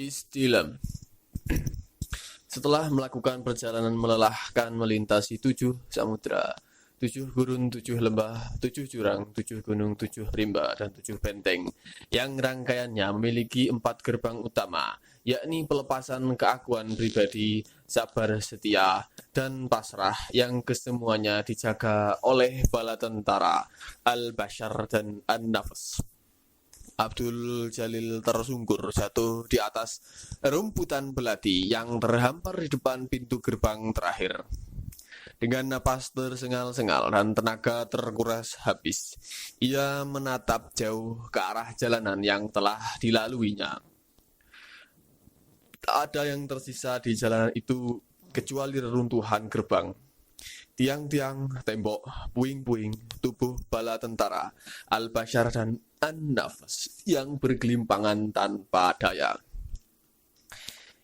Istilem. Setelah melakukan perjalanan melelahkan melintasi 7 samudra, 7 gurun, 7 lembah, 7 jurang, 7 gunung, 7 rimba, dan 7 benteng, yang rangkaiannya memiliki 4 gerbang utama, yakni pelepasan keakuan pribadi, sabar setia, dan pasrah, yang kesemuanya dijaga oleh bala tentara, al-bashar, dan an-nafs. Abdul Jalil tersungkur jatuh di atas rumputan belati yang terhampar di depan pintu gerbang terakhir. Dengan napas tersengal-sengal dan tenaga terkuras habis, ia menatap jauh ke arah jalanan yang telah dilaluinya. Tak ada yang tersisa di jalanan itu kecuali reruntuhan gerbang, tiang-tiang, tembok, puing-puing, tubuh bala tentara, al-bashar, dan an-nafs yang bergelimpangan tanpa daya.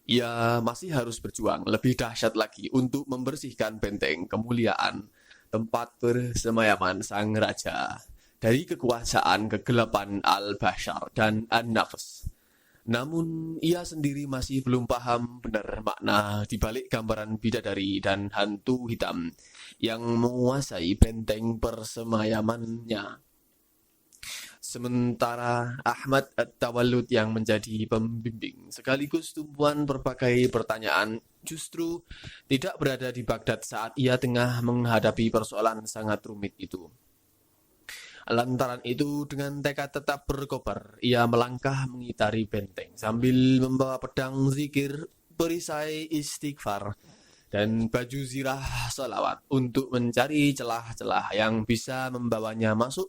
Ia masih harus berjuang lebih dahsyat lagi untuk membersihkan benteng kemuliaan, tempat persemayaman sang raja, dari kekuasaan kegelapan al-bashar dan an-nafs. Namun ia sendiri masih belum paham benar makna dibalik gambaran bidadari dan hantu hitam yang menguasai benteng persemayamannya. Sementara Ahmad At-Tawallud yang menjadi pembimbing sekaligus tumpuan berbagai pertanyaan justru tidak berada di Baghdad saat ia tengah menghadapi persoalan sangat rumit itu. Lantaran itu, dengan tekad tetap berkobar, ia melangkah mengitari benteng sambil membawa pedang zikir, perisai istighfar, dan baju zirah salawat untuk mencari celah-celah yang bisa membawanya masuk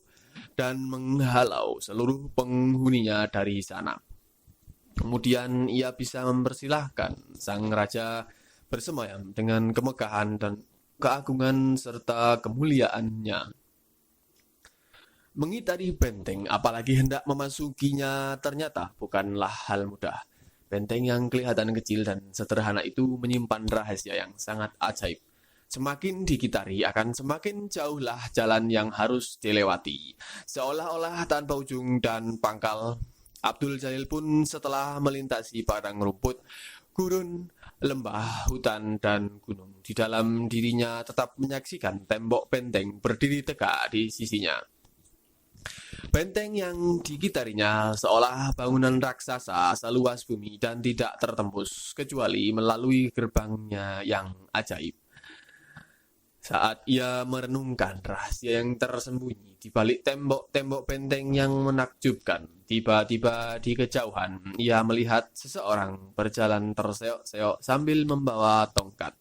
dan menghalau seluruh penghuninya dari sana. Kemudian ia bisa mempersilahkan sang raja bersemayam dengan kemegahan dan keagungan serta kemuliaannya. Mengitari benteng, apalagi hendak memasukinya, ternyata bukanlah hal mudah. Benteng yang kelihatan kecil dan sederhana itu menyimpan rahasia yang sangat ajaib. Semakin dikitari, akan semakin jauhlah jalan yang harus dilewati. Seolah-olah tanpa ujung dan pangkal, Abdul Jalil pun setelah melintasi padang rumput, gurun, lembah, hutan, dan gunung, di dalam dirinya tetap menyaksikan tembok benteng berdiri tegak di sisinya. Benteng yang dikitarinya seolah bangunan raksasa seluas bumi dan tidak tertembus kecuali melalui gerbangnya yang ajaib. Saat ia merenungkan rahasia yang tersembunyi di balik tembok-tembok benteng yang menakjubkan, tiba-tiba di kejauhan ia melihat seseorang berjalan terseok-seok sambil membawa tongkat.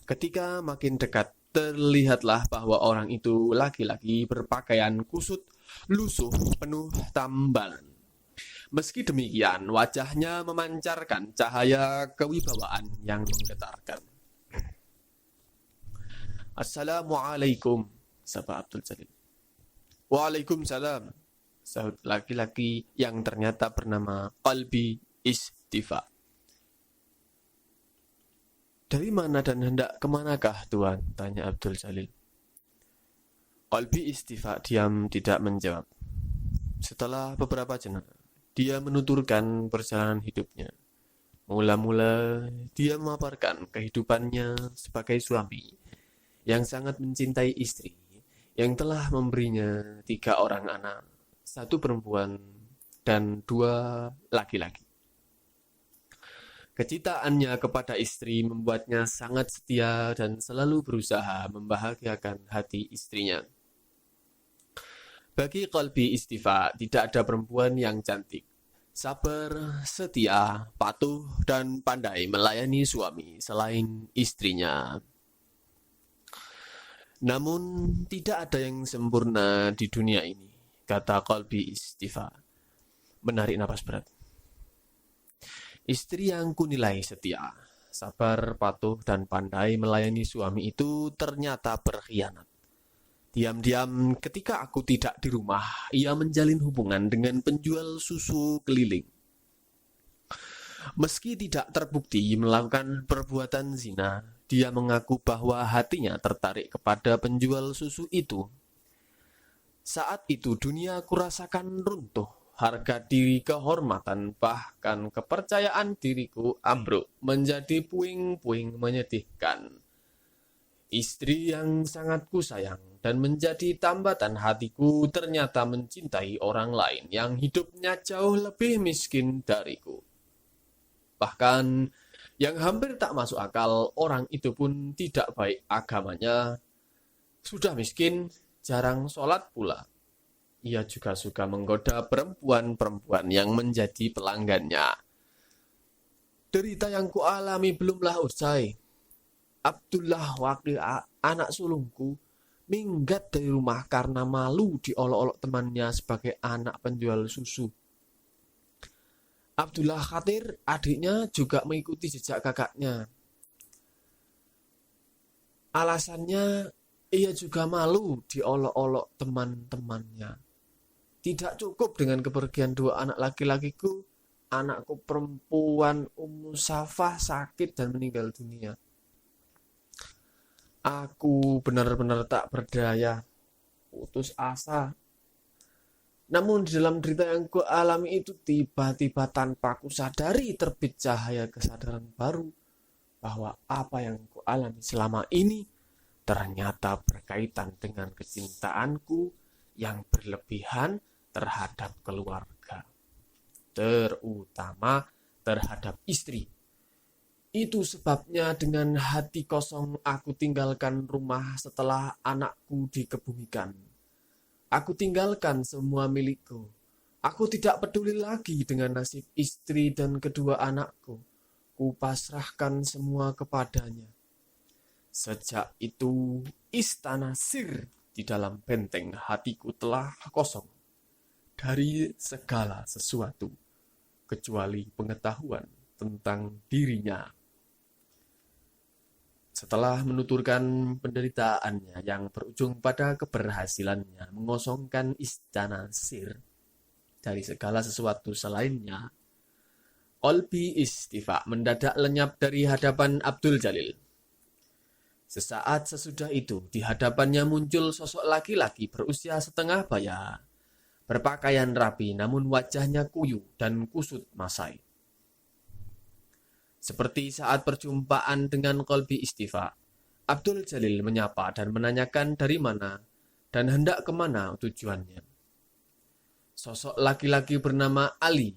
Ketika makin dekat, terlihatlah bahwa orang itu laki-laki berpakaian kusut, lusuh, penuh tambalan. Meski demikian, wajahnya memancarkan cahaya kewibawaan yang menggetarkan. Assalamualaikum, sapa Abdul Jalil. Waalaikumsalam, sahut laki-laki yang ternyata bernama Qalbi Istifa. Dari mana dan hendak kemanakah Tuan? Tanya Abdul Jalil. Qalbi Istifa diam tidak menjawab. Setelah beberapa jenak, dia menuturkan perjalanan hidupnya. Mula-mula dia memaparkan kehidupannya sebagai suami yang sangat mencintai istri, yang telah memberinya 3 orang anak, 1 perempuan dan 2 laki-laki. Kecintaannya kepada istri membuatnya sangat setia dan selalu berusaha membahagiakan hati istrinya. Bagi Qalbi Istifa, tidak ada perempuan yang cantik, sabar, setia, patuh, dan pandai melayani suami selain istrinya. Namun, tidak ada yang sempurna di dunia ini, kata Qalbi Istifa, menarik napas berat. Istri yang kunilai setia, sabar, patuh, dan pandai melayani suami itu ternyata berkhianat. Diam-diam ketika aku tidak di rumah, ia menjalin hubungan dengan penjual susu keliling. Meski tidak terbukti melakukan perbuatan zina, dia mengaku bahwa hatinya tertarik kepada penjual susu itu. Saat itu dunia kurasakan runtuh, Harga diri, kehormatan, bahkan kepercayaan diriku ambruk menjadi puing-puing menyedihkan. Istri yang sangat kusayang dan menjadi tambatan hatiku ternyata mencintai orang lain yang hidupnya jauh lebih miskin dariku. Bahkan yang hampir tak masuk akal, orang itu pun tidak baik agamanya, sudah miskin, jarang sholat pula. Ia juga suka menggoda perempuan-perempuan yang menjadi pelanggannya. Derita yang kualami belumlah usai. Abdullah wakil anak sulungku minggat dari rumah karena malu diolok-olok temannya sebagai anak penjual susu. Abdullah khawatir adiknya juga mengikuti jejak kakaknya. Alasannya ia juga malu diolok-olok teman-temannya. Tidak cukup dengan kepergian dua anak laki-lakiku, anakku perempuan Ummu Safah sakit dan meninggal dunia. Aku benar-benar tak berdaya, putus asa. Namun di dalam derita yang ku alami itu tiba-tiba tanpa ku sadari terbit cahaya kesadaran baru bahwa apa yang ku alami selama ini ternyata berkaitan dengan kecintaanku yang berlebihan terhadap keluarga, terutama terhadap istri. Itu sebabnya dengan hati kosong aku tinggalkan rumah setelah anakku dikebumikan. Aku tinggalkan semua milikku. Aku tidak peduli lagi dengan nasib istri dan kedua anakku. Kupasrahkan semua kepadanya. Sejak itu, istana Sir di dalam benteng hatiku telah kosong dari segala sesuatu, kecuali pengetahuan tentang dirinya. Setelah menuturkan penderitaannya yang berujung pada keberhasilannya mengosongkan istana Sir dari segala sesuatu selainnya, Kolbi Istifa mendadak lenyap dari hadapan Abdul Jalil. Sesaat sesudah itu, di hadapannya muncul sosok laki-laki berusia setengah baya, berpakaian rapi namun wajahnya kuyu dan kusut masai. Seperti saat perjumpaan dengan Kolbi Istifa, Abdul Jalil menyapa dan menanyakan dari mana dan hendak kemana tujuannya. Sosok laki-laki bernama Ali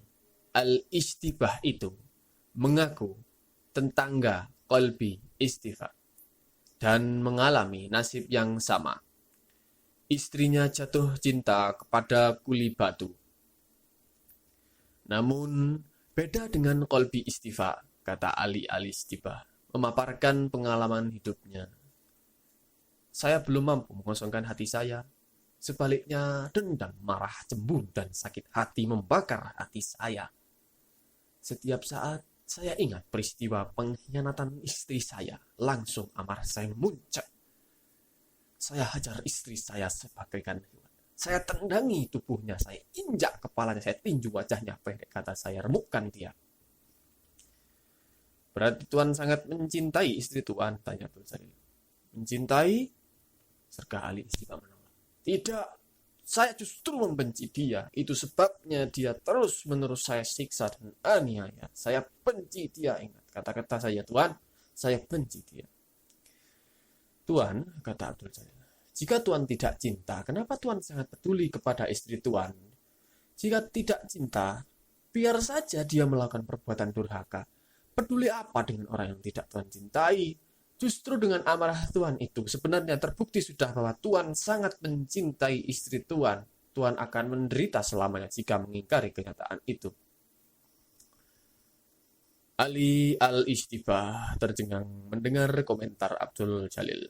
Al-Istibah itu mengaku tetangga Kolbi Istifa dan mengalami nasib yang sama. Istrinya jatuh cinta kepada kuli batu. Namun, beda dengan Kolbi Istifa, kata Ali Al-Istibah, memaparkan pengalaman hidupnya. Saya belum mampu mengosongkan hati saya. Sebaliknya, dendam, marah, cemburu, dan sakit hati membakar hati saya. Setiap saat saya ingat peristiwa pengkhianatan istri saya, langsung amarah saya muncak. Saya hajar istri saya sebagaikan hewan. Saya tendangi tubuhnya, saya injak kepalanya, saya tinju wajahnya, pendek kata saya, remukkan dia. Berarti Tuan sangat mencintai istri Tuan, tanya Abdul Jalil. Mencintai? Sergah Ali Istifa menolak. Tidak, saya justru membenci dia. Itu sebabnya dia terus-menerus saya siksa dan aniaya. Saya benci dia, ingat kata-kata saya, Tuan. Saya benci dia. Tuan, kata Abdul Jalil, jika Tuan tidak cinta, kenapa Tuan sangat peduli kepada istri Tuan? Jika tidak cinta, biar saja dia melakukan perbuatan durhaka. Peduli apa dengan orang yang tidak Tuan cintai? Justru dengan amarah Tuan itu, sebenarnya terbukti sudah bahwa Tuan sangat mencintai istri Tuan. Tuan akan menderita selamanya jika mengingkari kenyataan itu. Ali Al-Istibah tercengang mendengar komentar Abdul Jalil.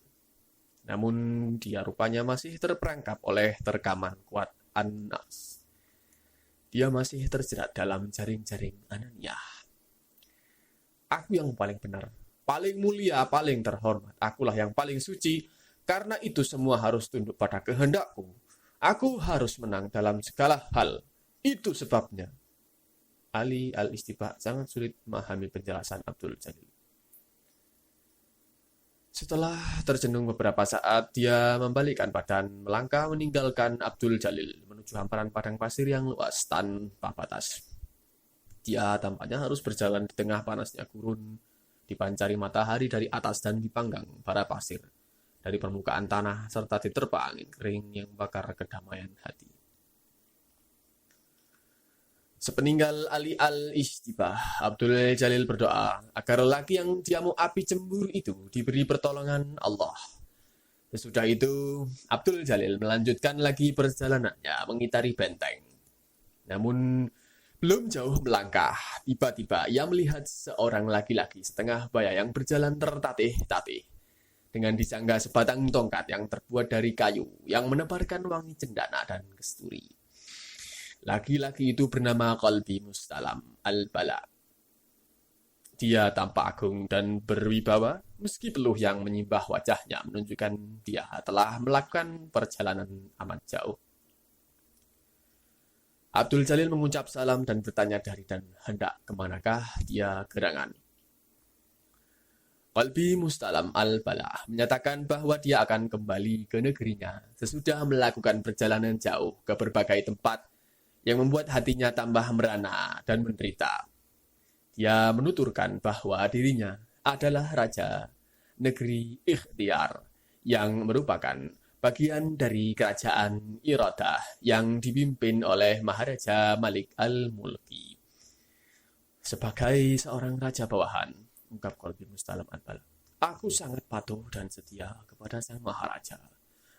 Namun dia rupanya masih terperangkap oleh terkaman kuat An-Nas. Dia masih terjerat dalam jaring-jaring Ananiyah. Aku yang paling benar, paling mulia, paling terhormat. Akulah yang paling suci. Karena itu semua harus tunduk pada kehendakku. Aku harus menang dalam segala hal. Itu sebabnya. Ali Al-Istibah sangat sulit memahami penjelasan Abdul Jalil. Setelah terjenung beberapa saat, dia membalikkan badan, melangkah meninggalkan Abdul Jalil menuju hamparan padang pasir yang luas tanpa batas. Dia tampaknya harus berjalan di tengah panasnya gurun, dipancari matahari dari atas dan dipanggang bara pasir dari permukaan tanah, serta diterpa angin kering yang membakar kedamaian hati. Sepeninggal Ali al-Ishtibah, Abdul Jalil berdoa agar lelaki yang diamu api cemburu itu diberi pertolongan Allah. Sesudah itu, Abdul Jalil melanjutkan lagi perjalanannya mengitari benteng. Namun, belum jauh melangkah, tiba-tiba ia melihat seorang laki-laki setengah baya yang berjalan tertatih-tatih dengan disangga sebatang tongkat yang terbuat dari kayu yang menebarkan wangi cendana dan kesturi. Laki-laki itu bernama Qalbi Mustalam al-Bala. Dia tampak agung dan berwibawa, meski peluh yang menyimbah wajahnya menunjukkan dia telah melakukan perjalanan amat jauh. Abdul Jalil mengucap salam dan bertanya dari dan hendak kemanakah dia gerangan. Qalbi Mustalam al-Bala menyatakan bahwa dia akan kembali ke negerinya sesudah melakukan perjalanan jauh ke berbagai tempat yang membuat hatinya tambah merana dan menderita. Dia menuturkan bahwa dirinya adalah raja negeri Ikhtiar yang merupakan bagian dari kerajaan Iradah yang dipimpin oleh Maharaja Malik al-Mulki. Sebagai seorang raja bawahan, ungkap Qalbi Mustalam al-Bala, aku sangat patuh dan setia kepada sang Maharaja.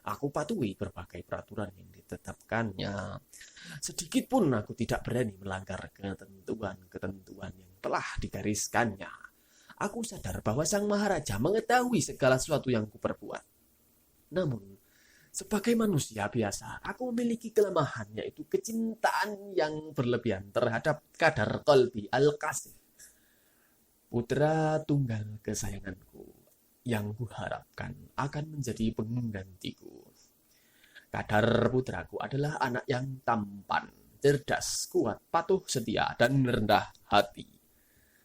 Aku patuhi berbagai peraturan yang ditetapkannya. Sedikit pun aku tidak berani melanggar ketentuan-ketentuan yang telah digariskannya. Aku sadar bahwa sang Maharaja mengetahui segala sesuatu yang kuperbuat. Namun, sebagai manusia biasa, aku memiliki kelemahan, yaitu kecintaan yang berlebihan terhadap Kadar Qalbi Al-Qasih, putra tunggal kesayanganku yang kuharapkan akan menjadi penggantiku. Kadar putraku adalah anak yang tampan, cerdas, kuat, patuh, setia, dan rendah hati.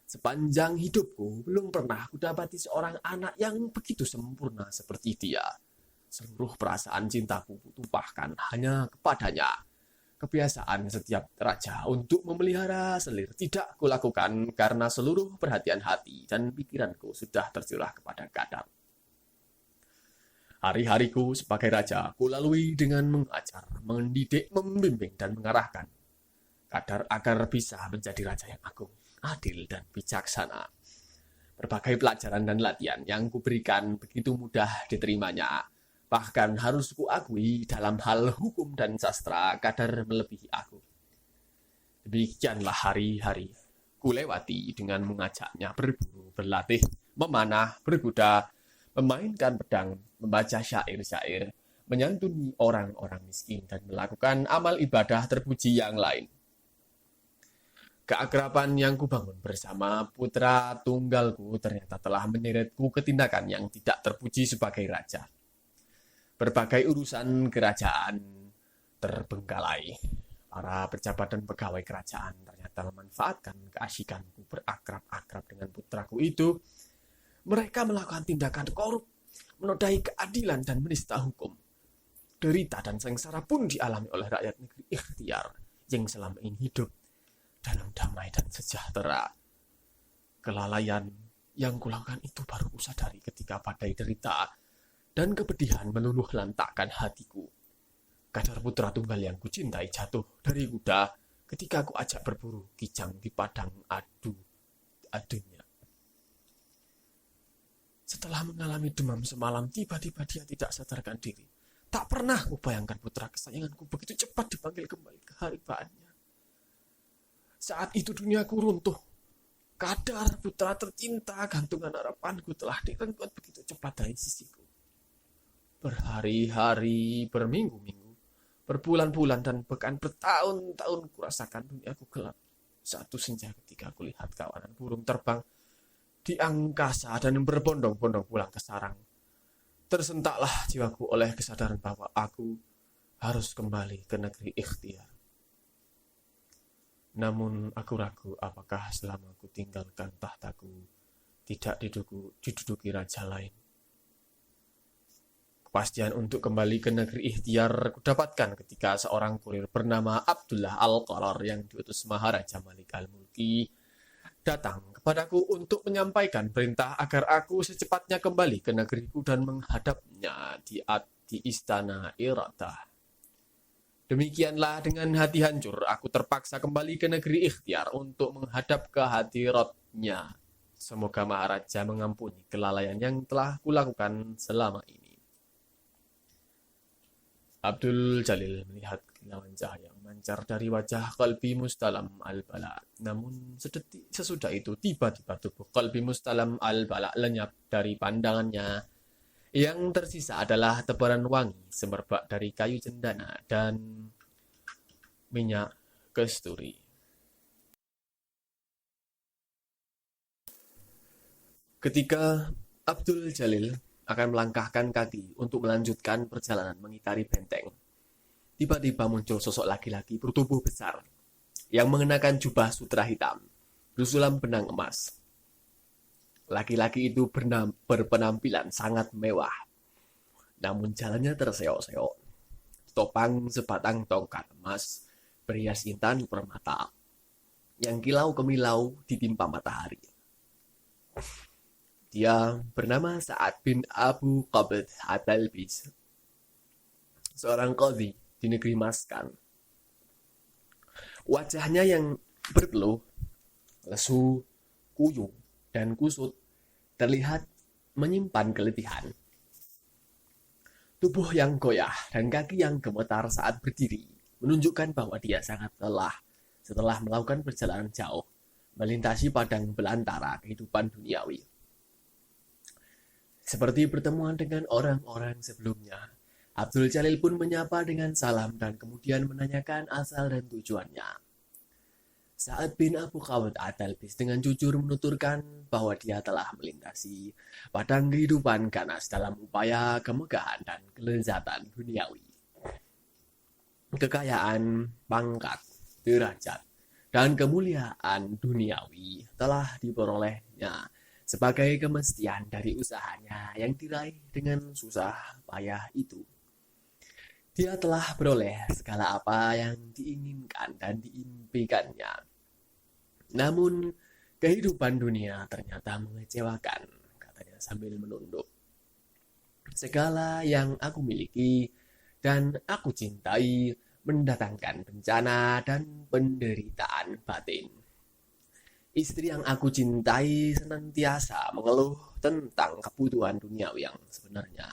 Sepanjang hidupku, belum pernah kudapati seorang anak yang begitu sempurna seperti dia. Seluruh perasaan cintaku kutumpahkan hanya kepadanya. Kebiasaan setiap raja untuk memelihara selir tidak kulakukan karena seluruh perhatian hati dan pikiranku sudah tercurah kepada Kadar. Hari-hariku sebagai raja kulalui dengan mengajar, mendidik, membimbing, dan mengarahkan Kadar agar bisa menjadi raja yang agung, adil, dan bijaksana. Berbagai pelajaran dan latihan yang kuberikan begitu mudah diterimanya. Bahkan harus kuakui dalam hal hukum dan sastra Kadar melebihi aku. Demikianlah hari-hari kulewati dengan mengajaknya berburu, berlatih, memanah, berkuda, memainkan pedang, membaca syair-syair, menyantuni orang-orang miskin, dan melakukan amal ibadah terpuji yang lain. Keakraban yang kubangun bersama putra tunggalku ternyata telah menyeretku ke tindakan yang tidak terpuji sebagai raja. Berbagai urusan kerajaan terbengkalai. Para pejabat dan pegawai kerajaan ternyata memanfaatkan keasikanku berakrab-akrab dengan putraku itu. Mereka melakukan tindakan korup, menodai keadilan dan menista hukum. Derita dan sengsara pun dialami oleh rakyat negeri Ikhtiar yang selama ini hidup dalam damai dan sejahtera. Kelalaian yang kulakukan itu baru kusadari ketika badai derita dan kepedihan meluluh lantakkan hatiku. Kadar putra tunggal yang kucintai jatuh dari kuda ketika aku ajak berburu kijang di padang adunya. Setelah mengalami demam semalam, tiba-tiba dia tidak sadarkan diri. Tak pernah kubayangkan putra kesayanganku begitu cepat dipanggil kembali ke haribaannya. Saat itu duniaku runtuh. Kadar putra tercinta, gantungan harapanku telah direnggut begitu cepat dari sisiku. Berhari-hari, berminggu-minggu, berbulan-bulan, dan bahkan bertahun-tahun kurasakan duniaku gelap. Satu senja ketika kulihat kawanan burung terbang di angkasa dan berbondong-bondong pulang ke sarang. Tersentaklah jiwaku oleh kesadaran bahwa aku harus kembali ke negeri Ikhtiar. Namun aku ragu apakah selama aku tinggalkan tahtaku tidak diduduki raja lain. Kepastian untuk kembali ke negeri ikhtiar kudapatkan ketika seorang kurir bernama Abdullah Al-Qarar yang diutus Maharaja Malik Al-Mulki datang kepadaku untuk menyampaikan perintah agar aku secepatnya kembali ke negeriku dan menghadapnya di istana Irata. Demikianlah dengan hati hancur, aku terpaksa kembali ke negeri ikhtiar untuk menghadap ke hadiratnya. Semoga Maharaja mengampuni kelalaian yang telah kulakukan selama ini. Abdul Jalil melihat kilauan cahaya memancar dari wajah Qalbi Mustalam Al-Bala. Namun sesudah itu tiba-tiba tubuh Qalbi Mustalam Al-Bala lenyap dari pandangannya. Yang tersisa adalah tebaran wangi semerbak dari kayu cendana dan minyak kasturi. Ketika Abdul Jalil akan melangkahkan kaki untuk melanjutkan perjalanan mengitari benteng, tiba-tiba muncul sosok laki-laki bertubuh besar yang mengenakan jubah sutra hitam bersulam benang emas. Laki-laki itu berpenampilan sangat mewah, namun jalannya terseok-seok. Topang sebatang tongkat emas berhias intan permata yang kilau kemilau ditimpa matahari. Dia bernama Sa'ad bin Abu Qabd At-Talbis, seorang qadhi di negeri Maskan. Wajahnya yang berpeluh, lesu, kuyu, dan kusut terlihat menyimpan keletihan. Tubuh yang goyah dan kaki yang gemetar saat berdiri menunjukkan bahwa dia sangat lelah setelah melakukan perjalanan jauh melintasi padang belantara kehidupan duniawi. Seperti pertemuan dengan orang-orang sebelumnya, Abdul Jalil pun menyapa dengan salam dan kemudian menanyakan asal dan tujuannya. Sa'ad bin Abu Qabd At-Talbis dengan jujur menuturkan bahwa dia telah melintasi padang kehidupan ganas dalam upaya kemegahan dan kelezatan duniawi. Kekayaan, pangkat, derajat, dan kemuliaan duniawi telah diperolehnya sebagai kemestian dari usahanya yang diraih dengan susah payah itu. Dia telah beroleh segala apa yang diinginkan dan diimpikannya. Namun, kehidupan dunia ternyata mengecewakan, katanya sambil menunduk. Segala yang aku miliki dan aku cintai mendatangkan bencana dan penderitaan batin. Istri yang aku cintai senantiasa mengeluh tentang kebutuhan duniawi yang sebenarnya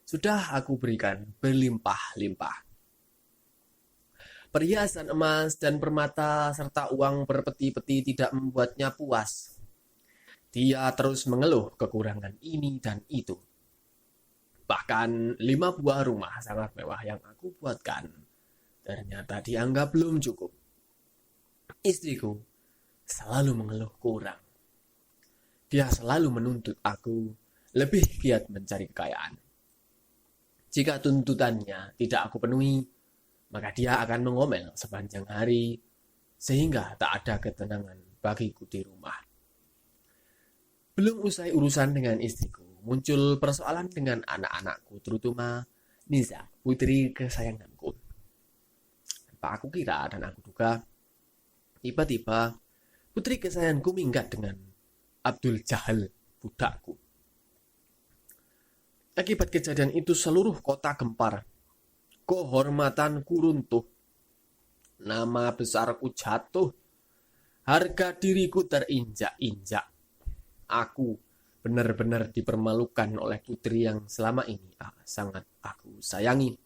sudah aku berikan berlimpah-limpah. Perhiasan emas dan permata serta uang berpeti-peti tidak membuatnya puas. Dia terus mengeluh kekurangan ini dan itu. Bahkan 5 buah rumah sangat mewah yang aku buatkan ternyata dianggap belum cukup. Istriku selalu mengeluh kurang. Dia selalu menuntut aku lebih giat mencari kekayaan. Jika tuntutannya tidak aku penuhi, maka dia akan mengomel sepanjang hari sehingga tak ada ketenangan bagiku di rumah. Belum usai urusan dengan istriku, muncul persoalan dengan anak-anakku, terutama Niza, putri kesayanganku. Apa aku kira dan aku duga, tiba-tiba putri kesayanganku minggat dengan Abdul Jahal, budakku. Akibat kejadian itu seluruh kota gempar. Kehormatanku runtuh. Nama besarku jatuh. Harga diriku terinjak-injak. Aku benar-benar dipermalukan oleh putri yang selama ini sangat aku sayangi.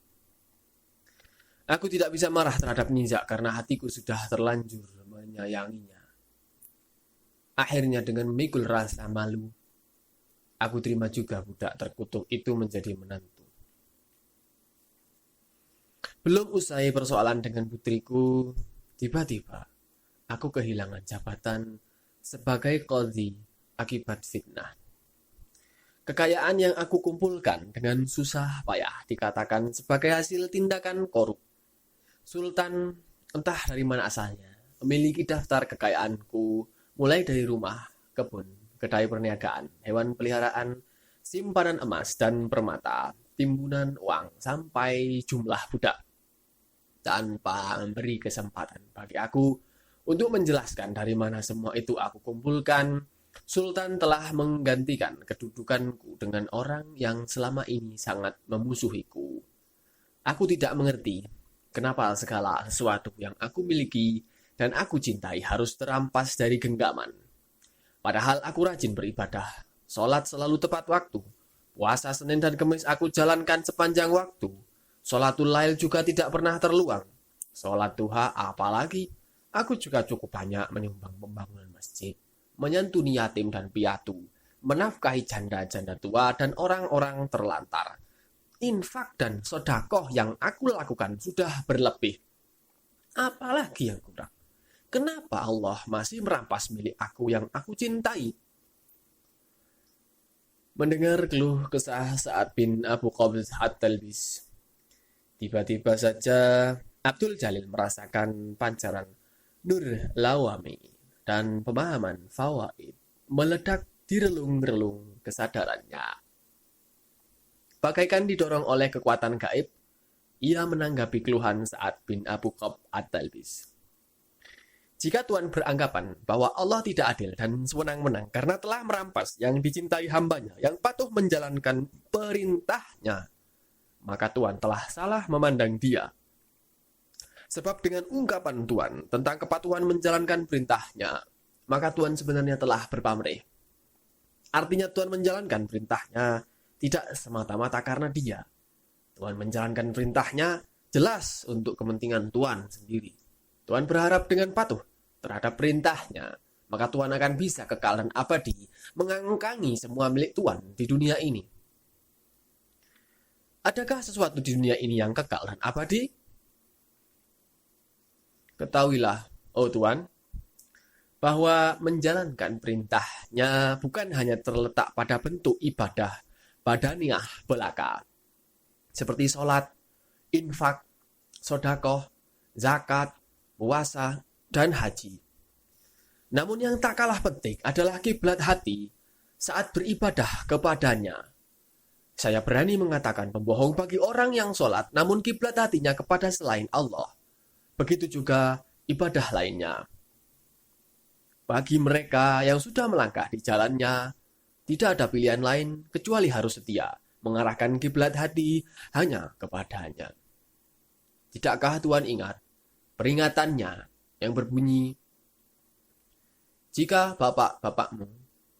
Aku tidak bisa marah terhadap Niza karena hatiku sudah terlanjur menyayanginya. Akhirnya dengan memikul rasa malu, aku terima juga budak terkutuk itu menjadi menantu. Belum usai persoalan dengan putriku, tiba-tiba aku kehilangan jabatan sebagai qadhi akibat fitnah. Kekayaan yang aku kumpulkan dengan susah payah dikatakan sebagai hasil tindakan korup. Sultan, entah dari mana asalnya, memiliki daftar kekayaanku mulai dari rumah, kebun, kedai perniagaan, hewan peliharaan, simpanan emas dan permata, timbunan uang sampai jumlah budak. Tanpa memberi kesempatan bagi aku untuk menjelaskan dari mana semua itu aku kumpulkan, Sultan telah menggantikan kedudukanku dengan orang yang selama ini sangat memusuhiku. Aku tidak mengerti kenapa segala sesuatu yang aku miliki dan aku cintai harus terampas dari genggaman. Padahal aku rajin beribadah, sholat selalu tepat waktu, puasa Senin dan Kamis aku jalankan sepanjang waktu, sholatul lail juga tidak pernah terluang. Sholat duha apalagi, aku juga cukup banyak menyumbang pembangunan masjid, menyantuni yatim dan piatu, menafkahi janda-janda tua dan orang-orang terlantar. Infak dan sodakoh yang aku lakukan sudah berlebih. Apalagi yang kurang? Kenapa Allah masih merampas milik aku yang aku cintai? Mendengar keluh kesah Sa'ad bin Abu Qabbis At-Talbis, tiba-tiba saja Abdul Jalil merasakan pancaran nur lawami dan pemahaman fawaid meledak di relung-relung kesadarannya. Bagaikan didorong oleh kekuatan gaib, ia menanggapi keluhan Sa'ad bin Abu Qabbis At-Talbis. Jika Tuhan beranggapan bahwa Allah tidak adil dan sewenang-wenang karena telah merampas yang dicintai hambanya yang patuh menjalankan perintahnya, maka Tuhan telah salah memandang dia. Sebab dengan ungkapan Tuhan tentang kepatuhan menjalankan perintahnya, maka Tuhan sebenarnya telah berpamrih. Artinya Tuhan menjalankan perintahnya tidak semata-mata karena dia. Tuhan menjalankan perintahnya jelas untuk kepentingan Tuhan sendiri. Tuhan berharap dengan patuh terhadap perintahnya, maka Tuhan akan bisa kekal dan abadi mengangkangi semua milik Tuhan di dunia ini. Adakah sesuatu di dunia ini yang kekal dan abadi? Ketahuilah, oh Tuhan, bahwa menjalankan perintahnya bukan hanya terletak pada bentuk ibadah badaniah belaka, seperti sholat, infak, sodakoh, zakat, puasa, dan haji. Namun yang tak kalah penting adalah kiblat hati saat beribadah kepadanya. Saya berani mengatakan pembohong bagi orang yang sholat namun kiblat hatinya kepada selain Allah. Begitu juga ibadah lainnya. Bagi mereka yang sudah melangkah di jalannya, tidak ada pilihan lain kecuali harus setia mengarahkan kiblat hati hanya kepadanya. Tidakkah Tuhan ingat peringatannya yang berbunyi, jika bapak-bapakmu,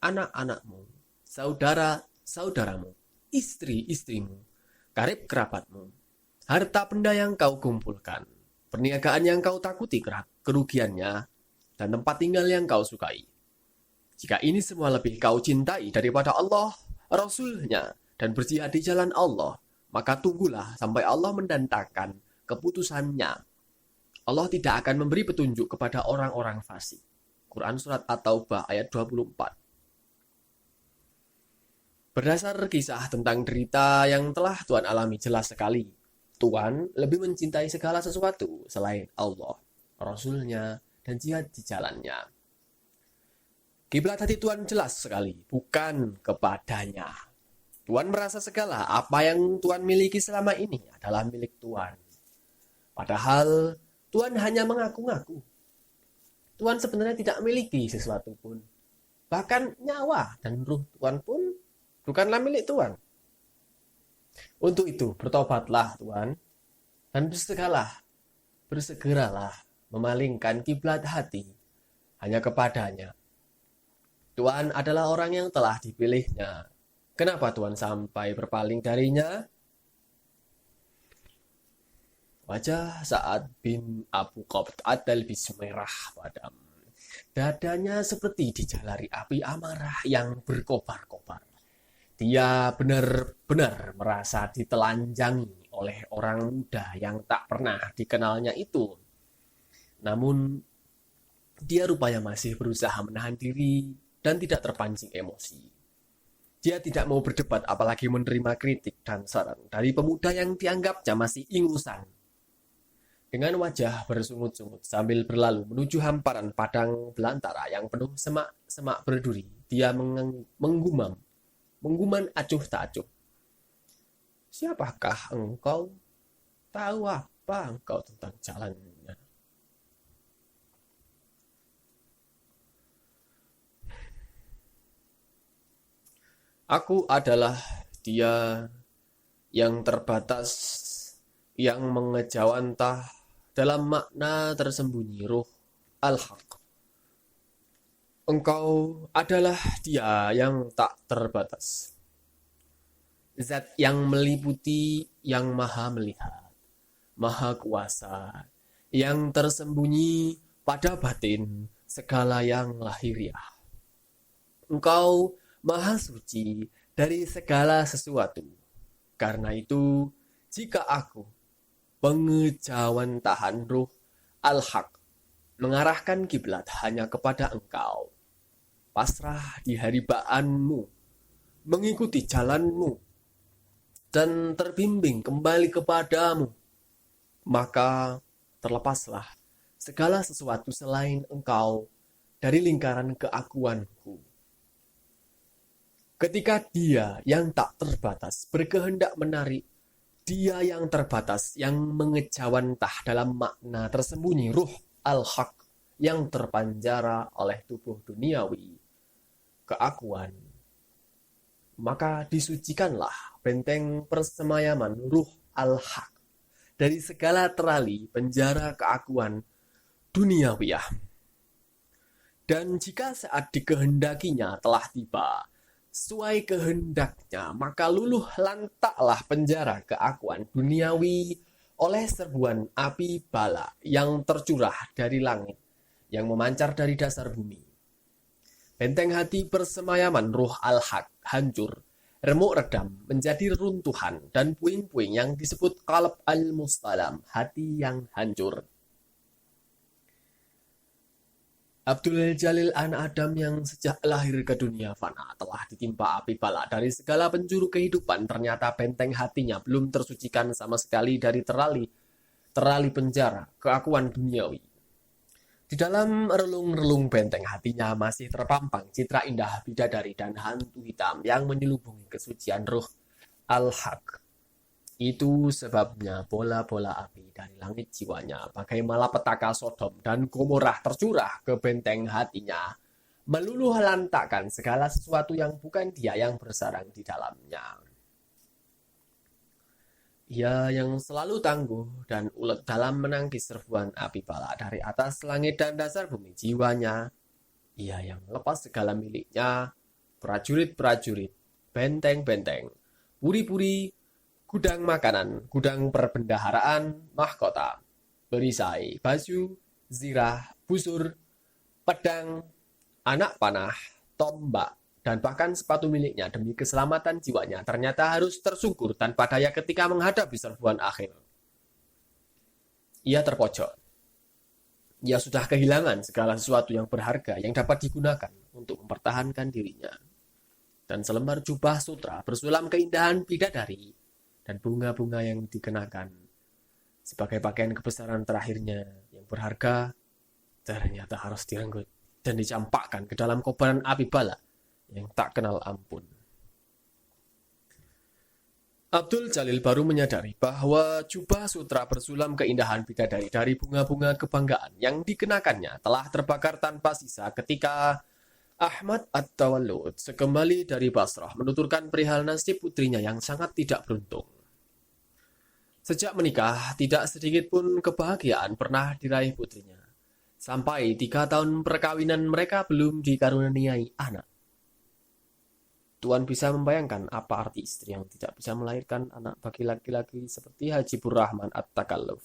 anak-anakmu, saudara-saudaramu, istri-istrimu, karib kerabatmu, harta benda yang kau kumpulkan, perniagaan yang kau takuti kerugiannya, dan tempat tinggal yang kau sukai. Jika ini semua lebih kau cintai daripada Allah, Rasul-Nya, dan berjihad di jalan Allah, maka tunggulah sampai Allah mendatangkan keputusannya. Allah tidak akan memberi petunjuk kepada orang-orang fasik. Quran Surat At-Taubah ayat 24. Berdasar kisah tentang derita yang telah Tuhan alami jelas sekali, Tuhan lebih mencintai segala sesuatu selain Allah, Rasul-Nya, dan jihad di jalannya. Kiblat hati Tuhan jelas sekali, bukan kepadanya. Tuhan merasa segala apa yang Tuhan miliki selama ini adalah milik Tuhan. Padahal Tuhan hanya mengaku-ngaku. Tuhan sebenarnya tidak memiliki sesuatu pun. Bahkan nyawa dan ruh Tuhan pun bukanlah milik Tuhan. Untuk itu, bertobatlah Tuhan dan bersegeralah memalingkan kiblat hati hanya kepadanya. Tuhan adalah orang yang telah dipilihnya. Kenapa Tuhan sampai berpaling darinya? Wajah Sa'ad bin Abu Qabbis At-Talbis merah padam. Dadanya seperti dijalari api amarah yang berkobar-kobar. Dia benar-benar merasa ditelanjangi oleh orang muda yang tak pernah dikenalnya itu. Namun, dia rupanya masih berusaha menahan diri dan tidak terpancing emosi. Dia tidak mau berdebat apalagi menerima kritik dan saran dari pemuda yang dianggapnya masih ingusan. Dengan wajah bersungut-sungut sambil berlalu menuju hamparan padang belantara yang penuh semak-semak berduri, dia mengguman acuh tak acuh. Siapakah engkau? Tahu apa engkau tentang jalannya? Aku adalah dia yang terbatas, yang mengejawantah dalam makna tersembunyi ruh al-haq. Engkau adalah dia yang tak terbatas. Zat yang meliputi, yang maha melihat, maha kuasa, yang tersembunyi pada batin segala yang lahiriah. Engkau maha suci dari segala sesuatu. Karena itu, jika aku, pengejawantahan ruh al-haq, mengarahkan kiblat hanya kepada engkau, pasrah di haribaanmu, mengikuti jalanmu, dan terbimbing kembali kepadamu, maka terlepaslah segala sesuatu selain engkau dari lingkaran keakuanku. Ketika dia yang tak terbatas berkehendak menarik, dia yang terbatas yang mengejawantah dalam makna tersembunyi ruh al-haq yang terpanjara oleh tubuh duniawi, keakuan, maka disucikanlah benteng persemayaman ruh al-haq dari segala terali penjara keakuan duniawiyah. Dan jika saat dikehendakinya telah tiba, sesuai kehendaknya, maka luluh lantaklah penjara keakuan duniawi oleh serbuan api bala yang tercurah dari langit, yang memancar dari dasar bumi. Benteng hati persemayaman ruh al-haq hancur, remuk redam, menjadi runtuhan dan puing-puing yang disebut qalb al-mustalam, hati yang hancur. Abdul Jalil An Adam yang sejak lahir ke dunia fana telah ditimpa api bala dari segala penjuru kehidupan. Ternyata benteng hatinya belum tersucikan sama sekali dari terali penjara keakuan duniawi. Di dalam relung-relung benteng hatinya masih terpampang citra indah bidadari dan hantu hitam yang menyelubungi kesucian ruh al-haq. Itu sebabnya bola-bola api dari langit jiwanya, bagai malapetaka Sodom dan Gomorrah tercurah ke benteng hatinya, meluluh lantakkan segala sesuatu yang bukan dia yang bersarang di dalamnya. Ia yang selalu tangguh dan ulet dalam menangkis serbuan api bala dari atas langit dan dasar bumi jiwanya. Ia yang lepas segala miliknya, prajurit-prajurit, benteng-benteng, puri-puri, gudang makanan, gudang perbendaharaan, mahkota, perisai, baju, zirah, busur, pedang, anak panah, tombak, dan bahkan sepatu miliknya demi keselamatan jiwanya ternyata harus tersungkur tanpa daya ketika menghadapi serbuan akhir. Ia terpojok. Ia sudah kehilangan segala sesuatu yang berharga yang dapat digunakan untuk mempertahankan dirinya. Dan selembar jubah sutra bersulam keindahan bidadari dan bunga-bunga yang dikenakan sebagai pakaian kebesaran terakhirnya yang berharga ternyata harus direnggut dan dicampakkan ke dalam kobaran api bala yang tak kenal ampun. Abdul Jalil baru menyadari bahwa jubah sutra bersulam keindahan bidadari dari bunga-bunga kebanggaan yang dikenakannya telah terbakar tanpa sisa ketika Ahmad At-Tawallud sekembali dari Basrah menuturkan perihal nasib putrinya yang sangat tidak beruntung. Sejak menikah, tidak sedikit pun kebahagiaan pernah diraih putrinya. Sampai 3 tahun perkawinan mereka belum dikaruniai anak. Tuan bisa membayangkan apa arti istri yang tidak bisa melahirkan anak bagi laki-laki seperti Hajibur Rahman At-Takalluf.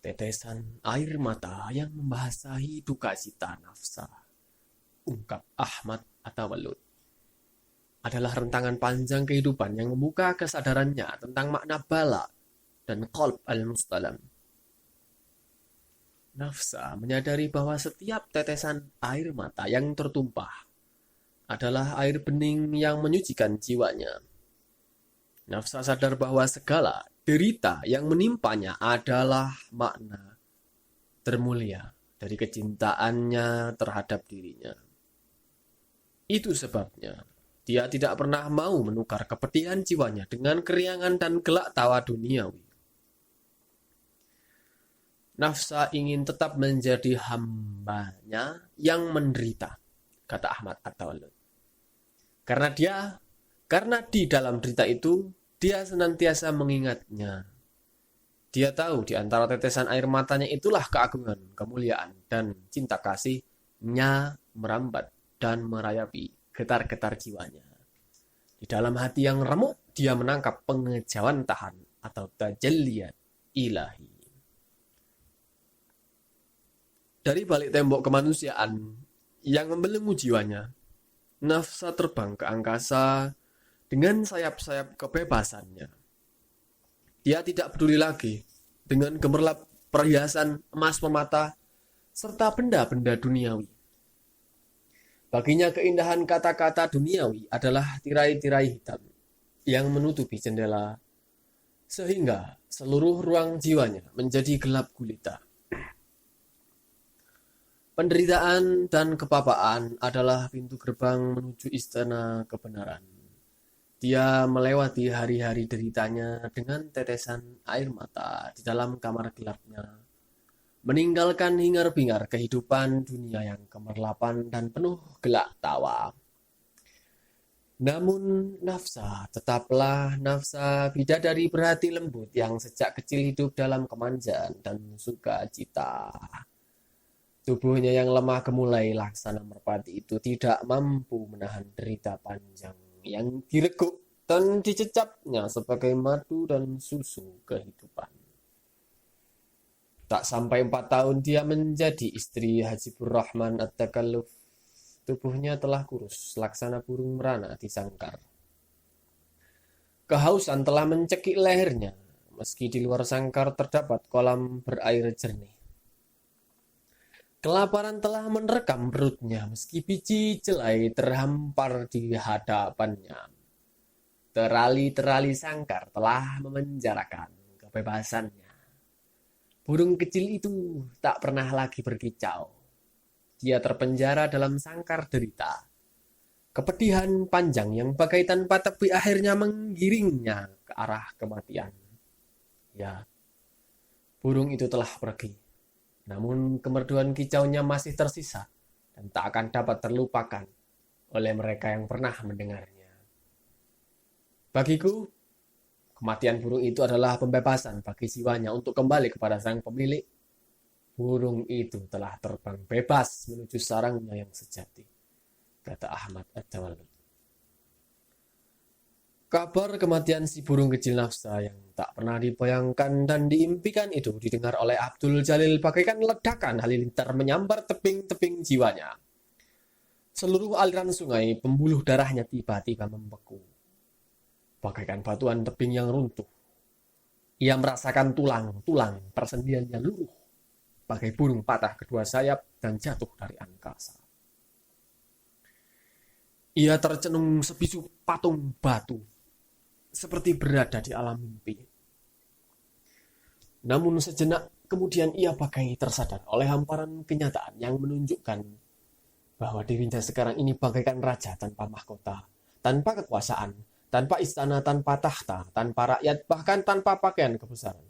Tetesan air mata yang membasahi duka cita nafsa, ungkap Ahmad At-Tawallud, adalah rentangan panjang kehidupan yang membuka kesadarannya tentang makna bala dan qalb al-mustalam. Nafsa menyadari bahwa setiap tetesan air mata yang tertumpah adalah air bening yang menyucikan jiwanya. Nafsa sadar bahwa segala derita yang menimpanya adalah makna termulia dari kecintaannya terhadap dirinya. Itu sebabnya Dia tidak pernah mau menukar kepedihan jiwanya dengan keriangan dan gelak tawa duniawi. Nafsa ingin tetap menjadi hambanya yang menderita, kata Ahmad At-Tawallud. Karena di dalam derita itu, dia senantiasa mengingatnya. Dia tahu di antara tetesan air matanya itulah keagungan, kemuliaan, dan cinta kasihnya merambat dan merayapi getar-getar jiwanya. Di dalam hati yang remuk, dia menangkap pengejauhan tahan atau tajalliyat ilahi. Dari balik tembok kemanusiaan yang membelenggu jiwanya, nafsa terbang ke angkasa dengan sayap-sayap kebebasannya. Dia tidak peduli lagi dengan gemerlap perhiasan emas permata serta benda-benda duniawi. Baginya keindahan kata-kata duniawi adalah tirai-tirai hitam yang menutupi jendela sehingga seluruh ruang jiwanya menjadi gelap gulita. Penderitaan dan kepapaan adalah pintu gerbang menuju istana kebenaran. Dia melewati hari-hari deritanya dengan tetesan air mata di dalam kamar gelapnya, meninggalkan hingar-bingar kehidupan dunia yang kemerlapan dan penuh gelak tawa. Namun nafsa tetaplah nafsa bidadari berhati lembut yang sejak kecil hidup dalam kemanjaan dan sukacita. Tubuhnya yang lemah gemulai laksana merpati itu tidak mampu menahan derita panjang yang direguk dan dicecapnya sebagai madu dan susu kehidupan. Tak sampai 4 tahun dia menjadi istri Hajibur Rahman At-Takalluf. Tubuhnya telah kurus, laksana burung merana di sangkar. Kehausan telah mencekik lehernya, meski di luar sangkar terdapat kolam berair jernih. Kelaparan telah menerkam perutnya meski biji jelai terhampar di hadapannya. Terali-terali sangkar telah memenjarakan kebebasannya. Burung kecil itu tak pernah lagi berkicau. Dia terpenjara dalam sangkar derita. Kepedihan panjang yang bagai tanpa tepi akhirnya menggiringnya ke arah kematian. Ya, burung itu telah pergi. Namun kemerduan kicaunya masih tersisa dan tak akan dapat terlupakan oleh mereka yang pernah mendengarnya. Bagiku, kematian burung itu adalah pembebasan bagi jiwanya untuk kembali kepada sang pemilik. Burung itu telah terbang bebas menuju sarangnya yang sejati, kata Ahmad At-Tawallud. Kabar kematian si burung kecil nafsa yang tak pernah dibayangkan dan diimpikan itu didengar oleh Abdul Jalil bagaikan ledakan halilintar menyambar tebing-tebing jiwanya. Seluruh aliran sungai pembuluh darahnya tiba-tiba membeku. Bagaikan batuan tebing yang runtuh. Ia merasakan tulang-tulang persendiannya luruh. Bagai burung patah kedua sayap dan jatuh dari angkasa. Ia tercenung sebisu patung batu. Seperti berada di alam mimpi. Namun sejenak kemudian ia bagai tersadar oleh hamparan kenyataan yang menunjukkan bahwa dirinya sekarang ini bagaikan raja tanpa mahkota, tanpa kekuasaan, tanpa istana, tanpa tahta, tanpa rakyat, bahkan tanpa pakaian kebesaran.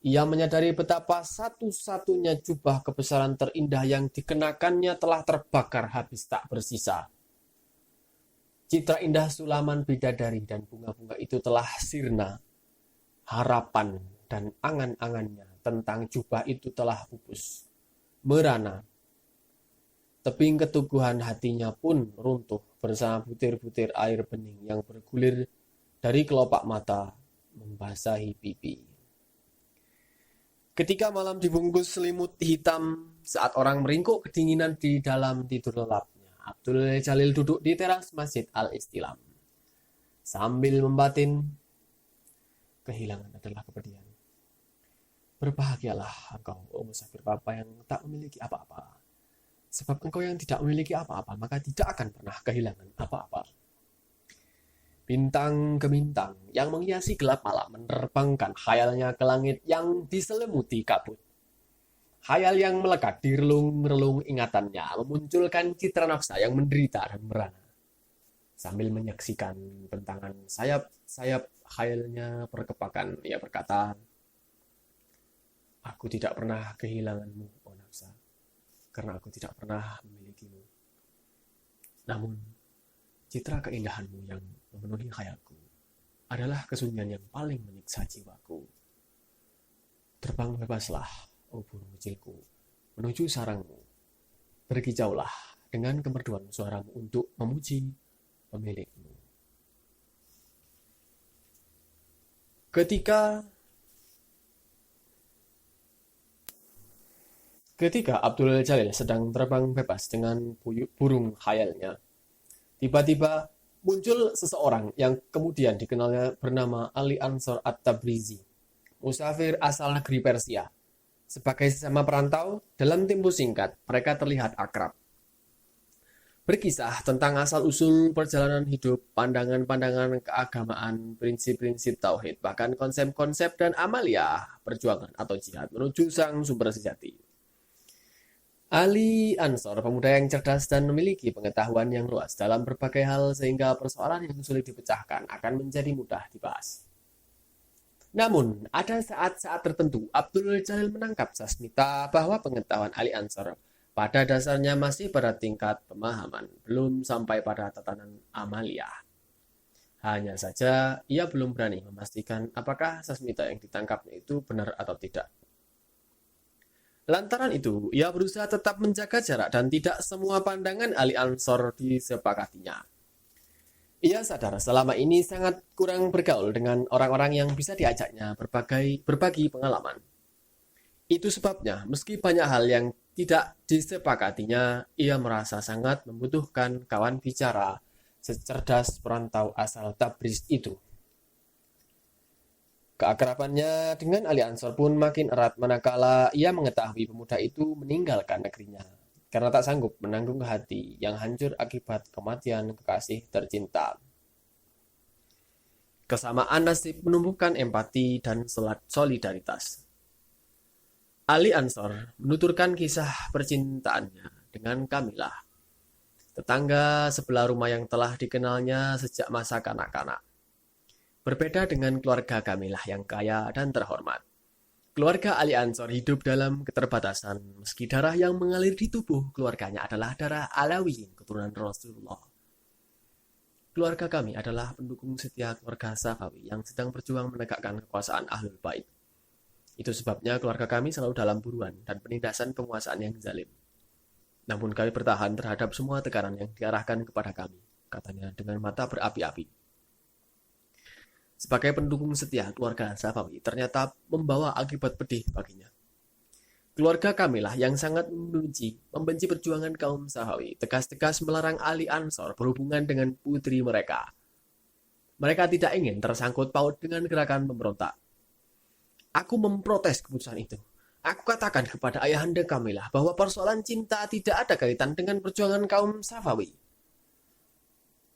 Ia menyadari betapa satu-satunya jubah kebesaran terindah yang dikenakannya telah terbakar habis tak bersisa. Citra indah sulaman bidadari dan bunga-bunga itu telah sirna. Harapan dan angan-angannya tentang jubah itu telah pupus, merana. Tebing keteguhan hatinya pun runtuh bersama butir-butir air bening yang bergulir dari kelopak mata membasahi pipi. Ketika malam dibungkus selimut hitam saat orang meringkuk kedinginan di dalam tidur lelap, Abdul Jalil duduk di teras Masjid Al-Istilam sambil membatin, kehilangan adalah kepedihan. Berbahagialah engkau, oh musafir papa yang tak memiliki apa-apa. Sebab engkau yang tidak memiliki apa-apa, maka tidak akan pernah kehilangan apa-apa. Bintang ke bintang yang menghiasi gelap malam menerbangkan khayalnya ke langit yang diselimuti kabut. Khayal yang melekat di relung-relung ingatannya memunculkan citra nafsa yang menderita dan merana. Sambil menyaksikan bentangan sayap-sayap khayalnya berkepakan, ia berkata, "Aku tidak pernah kehilanganmu, oh Nafsa, karena aku tidak pernah memilikimu. Namun, citra keindahanmu yang memenuhi khayalku adalah kesunyian yang paling menyiksa jiwaku. Terbang bebaslah, oh burung kecilku, menuju sarangmu. Berkicaulah dengan kemerduan suaramu untuk memuji pemilikmu." Ketika Abdul Jalil sedang terbang bebas dengan burung khayalnya, tiba-tiba muncul seseorang yang kemudian dikenalnya bernama Ali Ansor At-Tabrizi, musafir asal negeri Persia. Sebagai sesama perantau, dalam tempo singkat mereka terlihat akrab. Berkisah tentang asal-usul perjalanan hidup, pandangan-pandangan keagamaan, prinsip-prinsip tauhid, bahkan konsep-konsep dan amalia perjuangan atau jihad menuju sang sumber sejati. Ali Ansor, pemuda yang cerdas dan memiliki pengetahuan yang luas dalam berbagai hal sehingga persoalan yang sulit dipecahkan akan menjadi mudah dibahas. Namun, ada saat-saat tertentu Abdul Jalil menangkap Sasmita bahwa pengetahuan Ali Ansor pada dasarnya masih pada tingkat pemahaman, belum sampai pada tatanan amalia. Hanya saja, ia belum berani memastikan apakah Sasmita yang ditangkapnya itu benar atau tidak. Lantaran itu, ia berusaha tetap menjaga jarak dan tidak semua pandangan Ali Ansor disepakatinya. Ia sadar selama ini sangat kurang bergaul dengan orang-orang yang bisa diajaknya berbagi pengalaman. Itu sebabnya, meski banyak hal yang tidak disepakatinya, ia merasa sangat membutuhkan kawan bicara secerdas perantau asal Tabriz itu. Keakrabannya dengan Ali Ansor pun makin erat manakala ia mengetahui pemuda itu meninggalkan negerinya karena tak sanggup menanggung hati yang hancur akibat kematian kekasih tercinta. Kesamaan nasib menumbuhkan empati dan solidaritas. Ali Ansor menuturkan kisah percintaannya dengan Kamilah, tetangga sebelah rumah yang telah dikenalnya sejak masa kanak-kanak. Berbeda dengan keluarga Kamilah yang kaya dan terhormat, keluarga Ali Ansor hidup dalam keterbatasan meski darah yang mengalir di tubuh keluarganya adalah darah Alawi keturunan Rasulullah. Keluarga kami adalah pendukung setia keluarga Safawi yang sedang berjuang menegakkan kekuasaan Ahlul Bait. Itu sebabnya keluarga kami selalu dalam buruan dan penindasan penguasaan yang zalim. Namun kami bertahan terhadap semua tekanan yang diarahkan kepada kami, katanya dengan mata berapi-api. Sebagai pendukung setia keluarga Safawi ternyata membawa akibat pedih baginya. Keluarga kamilah yang sangat membenci perjuangan kaum Safawi, tegas-tegas melarang Ali Ansor berhubungan dengan putri mereka. Mereka tidak ingin tersangkut paut dengan gerakan pemberontak. Aku memprotes keputusan itu. Aku katakan kepada ayahanda Kamilah bahwa persoalan cinta tidak ada kaitan dengan perjuangan kaum Safawi.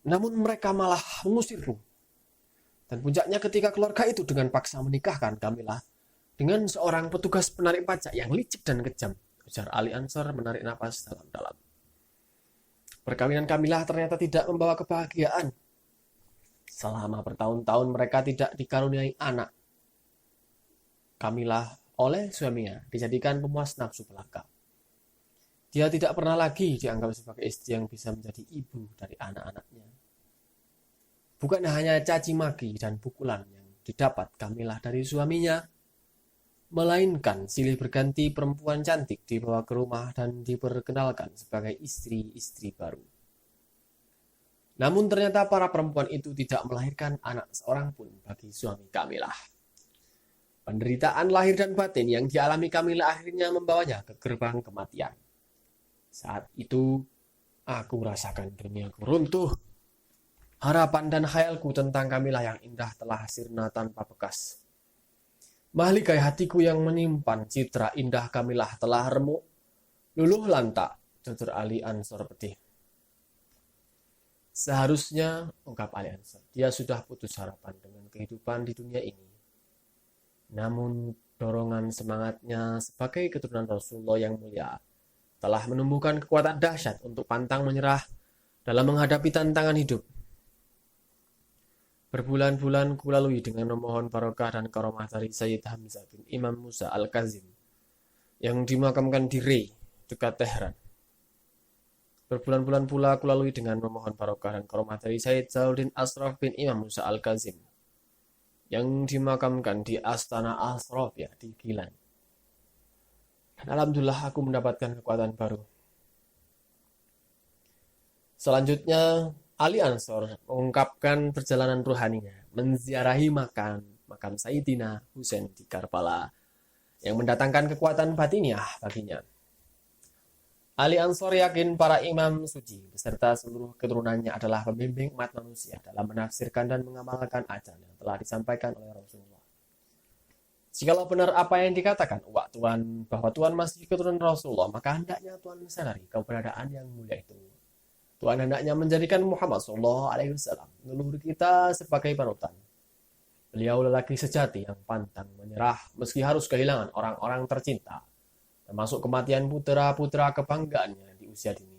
Namun mereka malah mengusirku. Dan puncaknya ketika keluarga itu dengan paksa menikahkan Kamilah dengan seorang petugas penarik pajak yang licik dan kejam, ujar Ali Ansor menarik napas dalam-dalam. Perkawinan Kamilah ternyata tidak membawa kebahagiaan. Selama bertahun-tahun mereka tidak dikaruniai anak. Kamilah oleh suaminya dijadikan pemuas nafsu belaka. Dia tidak pernah lagi dianggap sebagai istri yang bisa menjadi ibu dari anak-anaknya. Bukan hanya caci maki dan pukulan yang didapat Kamilah dari suaminya, melainkan silih berganti perempuan cantik dibawa ke rumah dan diperkenalkan sebagai istri-istri baru. Namun ternyata para perempuan itu tidak melahirkan anak seorang pun bagi suami Kamilah. Penderitaan lahir dan batin yang dialami Kamilah akhirnya membawanya ke gerbang kematian. Saat itu, aku merasakan duniaku runtuh. Harapan dan khayalku tentang Kamilah yang indah telah sirna tanpa bekas. Mahligai hatiku yang menyimpan citra indah Kamilah telah remuk, luluh lantak, tutur Ali Ansor pedih. Seharusnya, ungkap Ali Ansor, dia sudah putus harapan dengan kehidupan di dunia ini. Namun, dorongan semangatnya sebagai keturunan Rasulullah yang mulia telah menumbuhkan kekuatan dahsyat untuk pantang menyerah dalam menghadapi tantangan hidup. Berbulan-bulan kulalui dengan memohon barokah dan karomah dari Sayyid Hamzah bin Imam Musa Al-Kazim yang dimakamkan di Rey, dekat Tehran. Berbulan-bulan pula kulalui dengan memohon barokah dan karomah dari Sayyid Zauddin Ashraf bin Imam Musa Al-Kazim yang dimakamkan di Astana Ashraf ya, di Gilan. Dan alhamdulillah aku mendapatkan kekuatan baru. Selanjutnya, Ali Ansor mengungkapkan perjalanan ruhaninya, menziarahi makam Sayyidina Husain di Karbala yang mendatangkan kekuatan batiniah baginya. Ali Ansor yakin para imam suci beserta seluruh keturunannya adalah pembimbing umat manusia dalam menafsirkan dan mengamalkan ajaran yang telah disampaikan oleh Rasulullah. Jikalau benar apa yang dikatakan uak Tuhan bahwa Tuhan masih keturunan Rasulullah, maka hendaknya Tuhan menyadari keberadaan yang mulia itu. Tuhan hendaknya menjadikan Muhammad SAW leluhur kita sebagai panutan. Beliau lelaki sejati yang pantang menyerah meski harus kehilangan orang-orang tercinta, termasuk kematian putra-putra kebanggaannya di usia dini.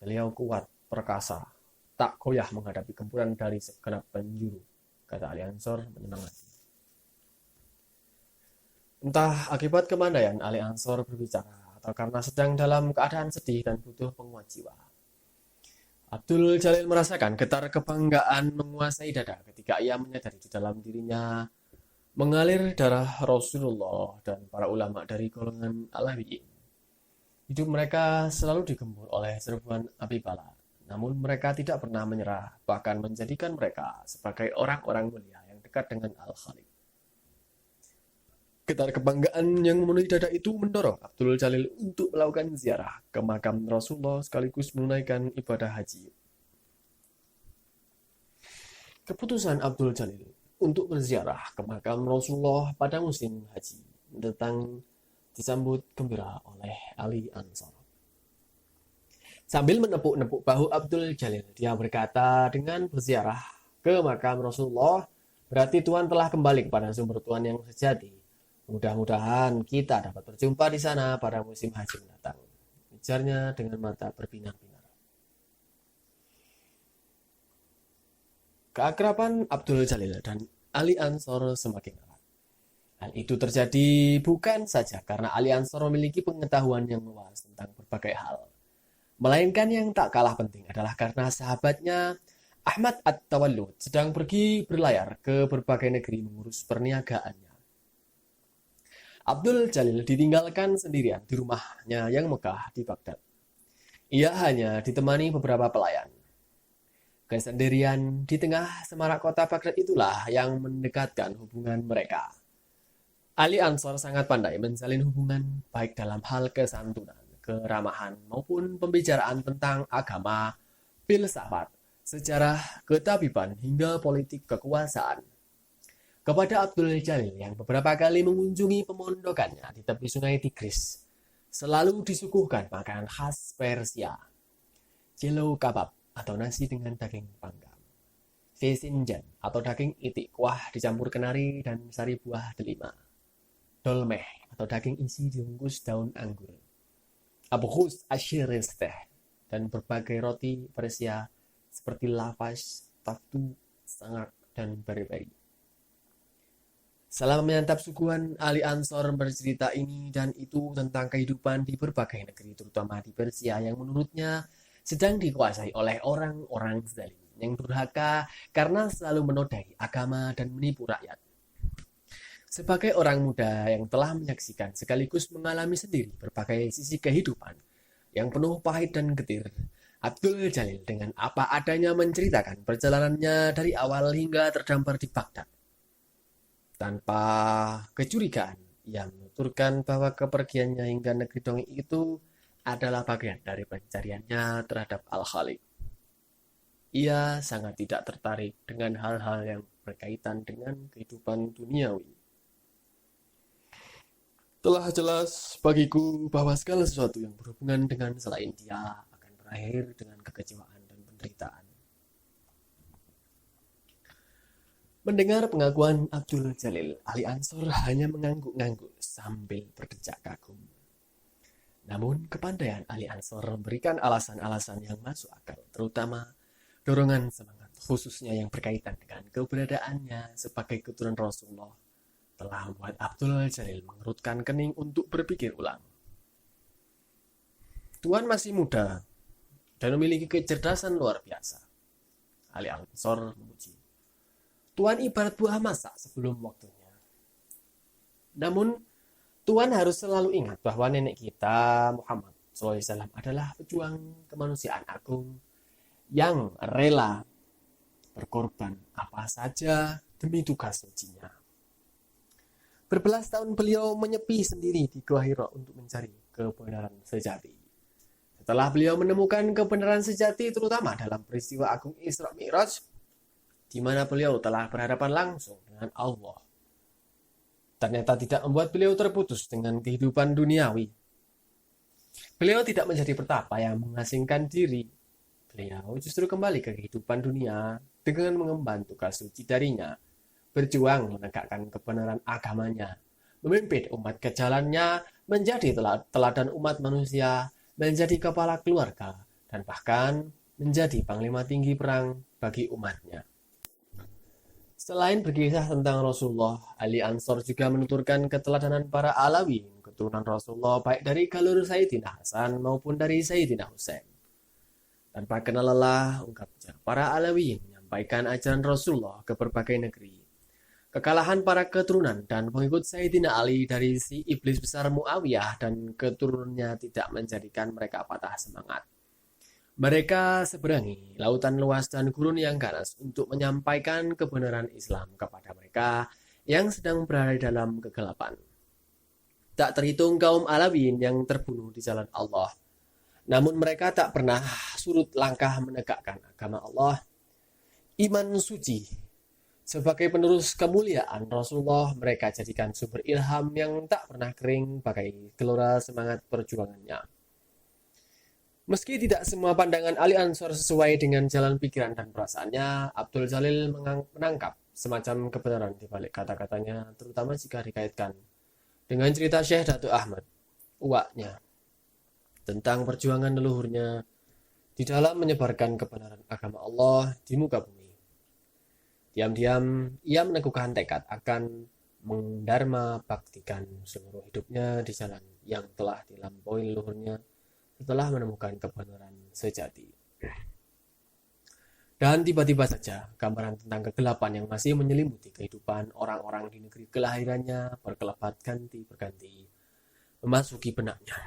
Beliau kuat, perkasa, tak goyah menghadapi gempuran dari segenap penjuru, kata Ali Ansor menyemangati. Entah akibat kemandaian Ali Ansor berbicara atau karena sedang dalam keadaan sedih dan butuh penguat jiwa, Abdul Jalil merasakan getar kebanggaan menguasai dada ketika ia menyadari di dalam dirinya mengalir darah Rasulullah dan para ulama dari golongan Alawiyin. Hidup mereka selalu digempur oleh serbuan api bala, namun mereka tidak pernah menyerah, bahkan menjadikan mereka sebagai orang-orang mulia yang dekat dengan Al-Khaliq. Getar kebanggaan yang memenuhi dada itu mendorong Abdul Jalil untuk melakukan ziarah ke makam Rasulullah sekaligus menunaikan ibadah haji. Keputusan Abdul Jalil untuk berziarah ke makam Rasulullah pada musim haji disambut gembira oleh Ali Ansor. Sambil menepuk-nepuk bahu Abdul Jalil, dia berkata, dengan berziarah ke makam Rasulullah, berarti Tuhan telah kembali kepada sumber Tuhan yang sejati. Mudah-mudahan kita dapat berjumpa di sana pada musim haji mendatang. Ujarnya dengan mata berbinar-binar. Keakraban Abdul Jalil dan Ali Ansor semakin erat. Hal itu terjadi bukan saja karena Ali Ansor memiliki pengetahuan yang luas tentang berbagai hal, melainkan yang tak kalah penting adalah karena sahabatnya Ahmad At-Tawallud sedang pergi berlayar ke berbagai negeri mengurus perniagaannya. Abdul Jalil ditinggalkan sendirian di rumahnya yang megah di Baghdad. Ia hanya ditemani beberapa pelayan. Kesendirian di tengah semarak kota Baghdad itulah yang mendekatkan hubungan mereka. Ali Ansor sangat pandai menjalin hubungan baik dalam hal kesantunan, keramahan, maupun pembicaraan tentang agama, filsafat, sejarah, ketabiban, hingga politik kekuasaan. Kepada Abdul Jalil yang beberapa kali mengunjungi pemondokannya di tepi sungai Tigris, selalu disuguhkan makanan khas Persia, jelo kabab atau nasi dengan daging panggang, fesinjan atau daging itik kuah dicampur kenari dan sari buah delima, dolmeh atau daging isi dibungkus daun anggur, abkhus ashiristeh, dan berbagai roti Persia seperti lavash, taftu, sangak, dan beri-beri. Selama menyantap suguhan, Ali Ansor bercerita ini dan itu tentang kehidupan di berbagai negeri, terutama di Persia yang menurutnya sedang dikuasai oleh orang-orang zalim yang durhaka karena selalu menodai agama dan menipu rakyat. Sebagai orang muda yang telah menyaksikan sekaligus mengalami sendiri berbagai sisi kehidupan yang penuh pahit dan getir, Abdul Jalil dengan apa adanya menceritakan perjalanannya dari awal hingga terdampar di Baghdad. Tanpa kecurigaan, ia menuturkan bahwa kepergiannya hingga negeri dongeng itu adalah bagian dari pencariannya terhadap Al-Khaliq. Ia sangat tidak tertarik dengan hal-hal yang berkaitan dengan kehidupan duniawi. Telah jelas bagiku bahwa segala sesuatu yang berhubungan dengan selain dia akan berakhir dengan kekecewaan dan penderitaan. Mendengar pengakuan Abdul Jalil, Ali Ansor hanya mengangguk-ngangguk sambil berdecak kagum. Namun kepandaian Ali Ansor memberikan alasan-alasan yang masuk akal, terutama dorongan semangat khususnya yang berkaitan dengan keberadaannya sebagai keturunan Rasulullah, telah membuat Abdul Jalil mengerutkan kening untuk berpikir ulang. Tuan masih muda dan memiliki kecerdasan luar biasa. Ali Al-Ansor memuji. Tuan ibarat buah masak sebelum waktunya. Namun, Tuan harus selalu ingat bahwa nenek kita, Muhammad SAW, adalah pejuang kemanusiaan agung yang rela berkorban apa saja demi tugas sucinya. Berbelas tahun beliau menyepi sendiri di Gua Hira untuk mencari kebenaran sejati. Setelah beliau menemukan kebenaran sejati terutama dalam peristiwa agung Isra Mi'raj, di mana beliau telah berhadapan langsung dengan Allah, ternyata tidak membuat beliau terputus dengan kehidupan duniawi. Beliau tidak menjadi petapa yang mengasingkan diri. Beliau justru kembali ke kehidupan dunia dengan mengemban tugas suci darinya, berjuang menegakkan kebenaran agamanya, memimpin umat ke jalannya, menjadi teladan umat manusia, menjadi kepala keluarga, dan bahkan menjadi panglima tinggi perang bagi umatnya. Selain berkisah tentang Rasulullah, Ali Ansor juga menuturkan keteladanan para Alawi, keturunan Rasulullah baik dari galur Sayyidina Hasan maupun dari Sayyidina Husain. Tanpa kenal lelah, ungkapnya, para Alawi menyampaikan ajaran Rasulullah ke berbagai negeri. Kekalahan para keturunan dan pengikut Sayyidina Ali dari si iblis besar Muawiyah dan keturunannya tidak menjadikan mereka patah semangat. Mereka seberangi lautan luas dan gurun yang ganas untuk menyampaikan kebenaran Islam kepada mereka yang sedang berada dalam kegelapan. Tak terhitung kaum Alawiyin yang terbunuh di jalan Allah. Namun mereka tak pernah surut langkah menegakkan agama Allah. Iman suci. Sebagai penerus kemuliaan Rasulullah, mereka jadikan sumber ilham yang tak pernah kering bagai gelora semangat perjuangannya. Meski tidak semua pandangan Ali Ansor sesuai dengan jalan pikiran dan perasaannya, Abdul Jalil menangkap semacam kebenaran di balik kata-katanya, terutama jika dikaitkan dengan cerita Syekh Datuk Ahmad, uaknya, tentang perjuangan leluhurnya di dalam menyebarkan kebenaran agama Allah di muka bumi. Diam-diam, ia meneguhkan tekad akan mendharma baktikan seluruh hidupnya di jalan yang telah dilampaui leluhurnya setelah menemukan kebenaran sejati. Dan tiba-tiba saja, gambaran tentang kegelapan yang masih menyelimuti kehidupan orang-orang di negeri kelahirannya berkelebat ganti berganti memasuki benaknya.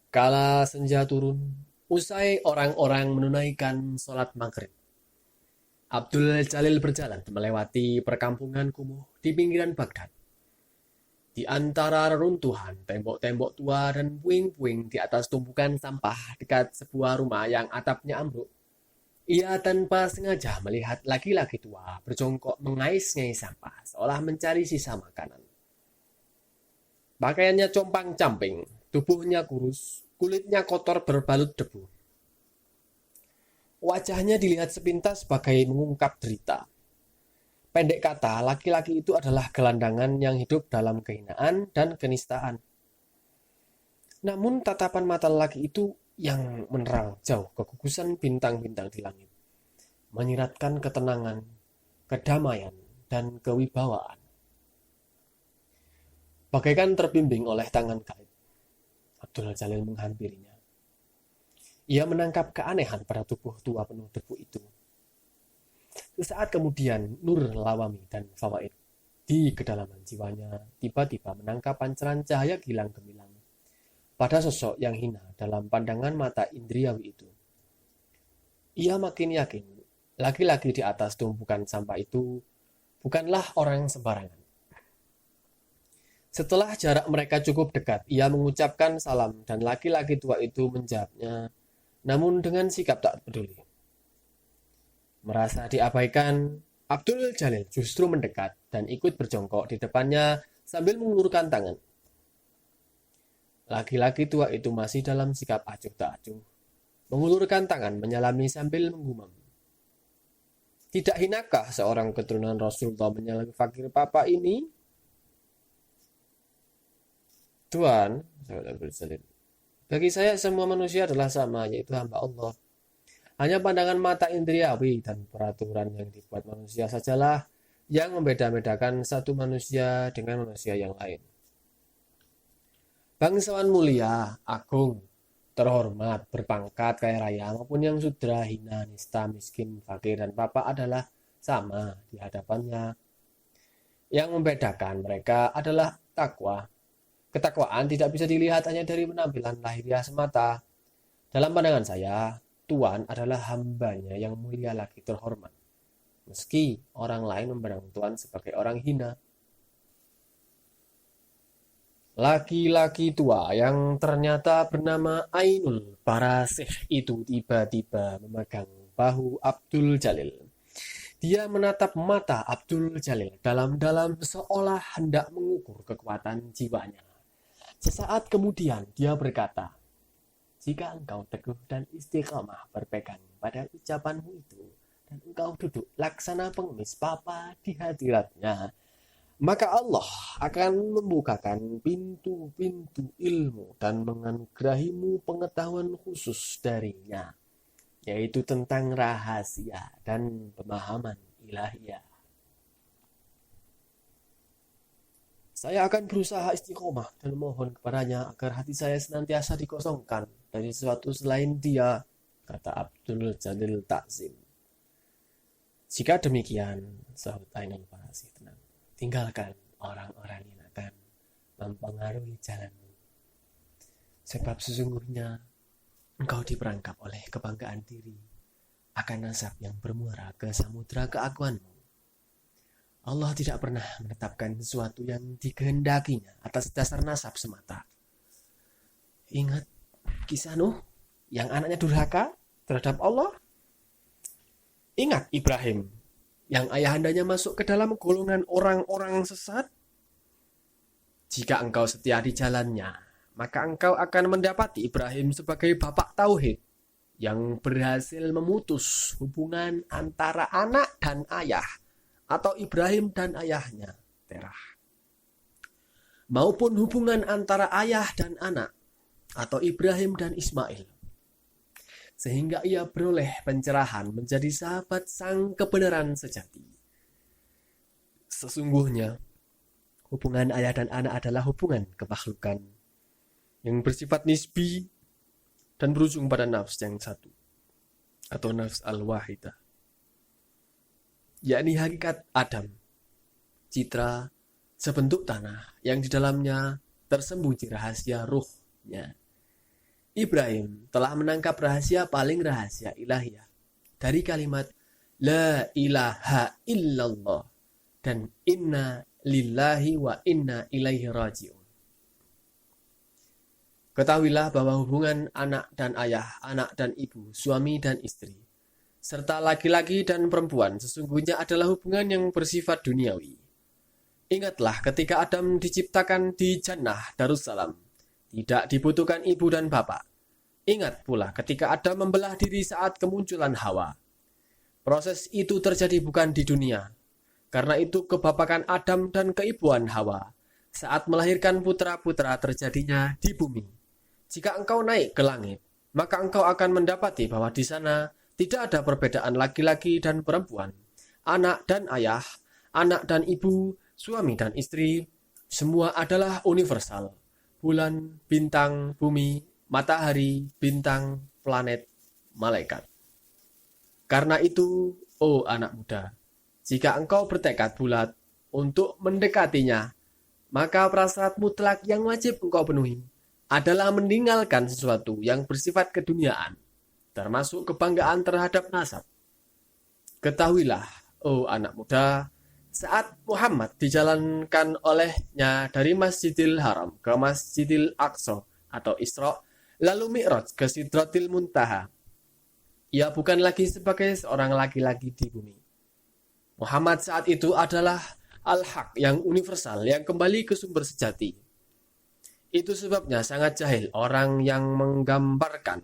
Kala senja turun, usai orang-orang menunaikan sholat maghrib, Abdul Jalil berjalan melewati perkampungan kumuh di pinggiran Baghdad. Di antara reruntuhan tembok-tembok tua dan puing-puing di atas tumpukan sampah dekat sebuah rumah yang atapnya ambruk, ia tanpa sengaja melihat laki-laki tua berjongkok mengais-ngais sampah seolah mencari sisa makanan. Pakaiannya compang-camping, tubuhnya kurus, kulitnya kotor berbalut debu. Wajahnya dilihat sepintas sebagai mengungkap derita. Pendek kata, laki-laki itu adalah gelandangan yang hidup dalam kehinaan dan kenistaan. Namun tatapan mata lelaki itu yang menerang jauh kegugusan bintang-bintang di langit, menyiratkan ketenangan, kedamaian, dan kewibawaan. Bagaikan terbimbing oleh tangan gaib, Abdul Jalil menghampirinya. Ia menangkap keanehan pada tubuh tua penuh debu itu. Sesaat kemudian, Nur Lawami dan Fawaid di kedalaman jiwanya tiba-tiba menangkap pancaran cahaya gilang gemilang pada sosok yang hina dalam pandangan mata indriawi itu. Ia makin yakin laki-laki di atas tumpukan sampah itu bukanlah orang sembarangan. Setelah jarak mereka cukup dekat, ia mengucapkan salam dan laki-laki tua itu menjawabnya, namun dengan sikap tak peduli. Merasa diabaikan, Abdul Jalil justru mendekat dan ikut berjongkok di depannya sambil mengulurkan tangan. Laki-laki tua itu masih dalam sikap acuh tak acuh, mengulurkan tangan menyalami sambil menggumam. Tidak hinakah seorang keturunan Rasulullah menyalami fakir papa ini? Tuan, bagi saya semua manusia adalah sama, yaitu hamba Allah. Hanya pandangan mata indriawi dan peraturan yang dibuat manusia sajalah yang membeda-bedakan satu manusia dengan manusia yang lain. Bangsawan mulia, agung, terhormat, berpangkat, kaya raya, maupun yang sudra, hina, nista, miskin, fakir, dan papa adalah sama di hadapannya. Yang membedakan mereka adalah takwa. Ketakwaan tidak bisa dilihat hanya dari penampilan lahiriah semata. Dalam pandangan saya, Tuan adalah hambanya yang mulia lagi terhormat. Meski orang lain memandang Tuan sebagai orang hina. Laki-laki tua yang ternyata bernama Ainul Barasih itu tiba-tiba memegang bahu Abdul Jalil. Dia menatap mata Abdul Jalil dalam-dalam seolah hendak mengukur kekuatan jiwanya. Sesaat kemudian dia berkata, "Jika engkau teguh dan istiqamah berpegang pada ucapanmu itu, dan engkau duduk laksana pengemis papa di hadiratnya, maka Allah akan membukakan pintu-pintu ilmu dan menganugerahimu pengetahuan khusus darinya, yaitu tentang rahasia dan pemahaman ilahiyah. Saya akan berusaha istiqomah dan mohon kepadanya agar hati saya senantiasa dikosongkan dari sesuatu selain dia," kata Abdul Jalil Takzim. "Jika demikian," sahut Ainul Barasih tenang, "tinggalkan orang-orang yang akan mempengaruhi jalanmu. Sebab sesungguhnya engkau diperangkap oleh kebanggaan diri akan nasab yang bermuara ke samudra keaguanmu. Allah tidak pernah menetapkan sesuatu yang dikehendakinya atas dasar nasab semata. Ingat kisah Nuh yang anaknya durhaka terhadap Allah. Ingat Ibrahim yang ayahandanya masuk ke dalam golongan orang-orang sesat. Jika engkau setia di jalannya, maka engkau akan mendapati Ibrahim sebagai bapak tauhid yang berhasil memutus hubungan antara anak dan ayah, atau Ibrahim dan ayahnya, Terah, maupun hubungan antara ayah dan anak, atau Ibrahim dan Ismail, sehingga ia beroleh pencerahan menjadi sahabat sang kebenaran sejati. Sesungguhnya, hubungan ayah dan anak adalah hubungan kemakhlukan yang bersifat nisbi dan berujung pada nafs yang satu, atau nafs al-wahidah, yakni hakikat Adam, citra sebentuk tanah yang di dalamnya tersembunyi rahasia ruhnya. Ibrahim telah menangkap rahasia paling rahasia ilahiyah dari kalimat La ilaha illallah dan inna lillahi wa inna ilaihi raji'un. Ketahuilah bahwa hubungan anak dan ayah, anak dan ibu, suami dan istri, serta laki-laki dan perempuan sesungguhnya adalah hubungan yang bersifat duniawi. Ingatlah ketika Adam diciptakan di Jannah Darussalam, tidak dibutuhkan ibu dan bapak. Ingat pula ketika Adam membelah diri saat kemunculan Hawa. Proses itu terjadi bukan di dunia. Karena itu kebapakan Adam dan keibuan Hawa saat melahirkan putra-putra terjadinya di bumi. Jika engkau naik ke langit, maka engkau akan mendapati bahwa di sana tidak ada perbedaan laki-laki dan perempuan, anak dan ayah, anak dan ibu, suami dan istri, semua adalah universal. Bulan, bintang, bumi, matahari, bintang, planet, malaikat. Karena itu, oh anak muda, jika engkau bertekad bulat untuk mendekatinya, maka prasyarat mutlak yang wajib engkau penuhi adalah meninggalkan sesuatu yang bersifat keduniaan, termasuk kebanggaan terhadap nasab. Ketahuilah, oh anak muda, saat Muhammad dijalankan olehnya dari Masjidil Haram ke Masjidil Aqsa atau Isra, lalu Mi'raj ke Sidratil Muntaha, ia bukan lagi sebagai seorang laki-laki di bumi. Muhammad saat itu adalah Al-Haq yang universal yang kembali ke sumber sejati. Itu sebabnya sangat jahil orang yang menggambarkan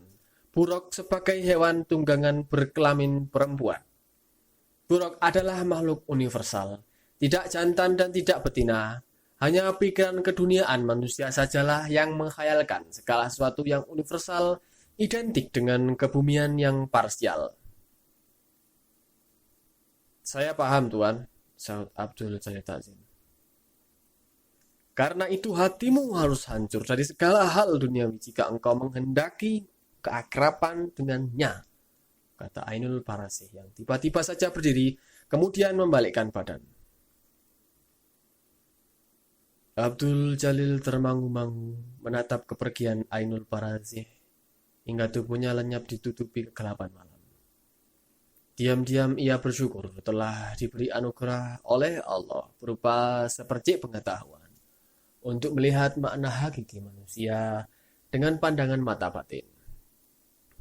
buruk sebagai hewan tunggangan berkelamin perempuan. Buruk adalah makhluk universal, tidak jantan dan tidak betina. Hanya pikiran keduniaan manusia sajalah yang menghayalkan segala sesuatu yang universal identik dengan kebumian yang parsial. Saya paham, Tuan, sahut Abdul Jalil Takzim. Karena itu hatimu harus hancur dari segala hal duniawi jika engkau menghendaki keakraban dengannya, kata Ainul Parasih yang tiba-tiba saja berdiri, kemudian membalikkan badan. Abdul Jalil termangu-mangu menatap kepergian Ainul Parasih hingga tubuhnya lenyap ditutupi kegelapan malam. Diam-diam ia bersyukur telah diberi anugerah oleh Allah berupa sepercik pengetahuan untuk melihat makna hakiki manusia dengan pandangan mata batin.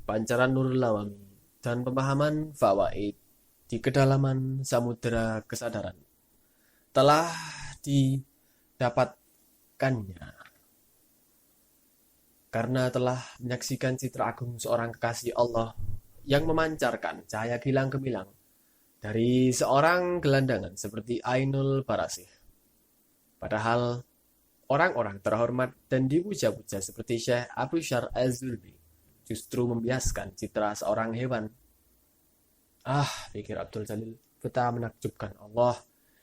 Pancaran Nurul Lawami dan pemahaman fawaid di kedalaman samudera kesadaran telah didapatkannya karena telah menyaksikan citra agung seorang kekasih Allah yang memancarkan cahaya gilang gemilang dari seorang gelandangan seperti Ainul Parasih. Padahal orang-orang terhormat dan dipuja-puja seperti Syekh Abu Syar Az-Zulbi justru membiaskan citra seorang hewan. Pikir Abdul Jalil, betapa menakjubkan Allah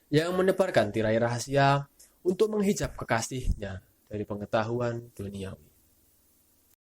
yang menebarkan tirai rahasia untuk menghijab kekasihnya dari pengetahuan duniawi.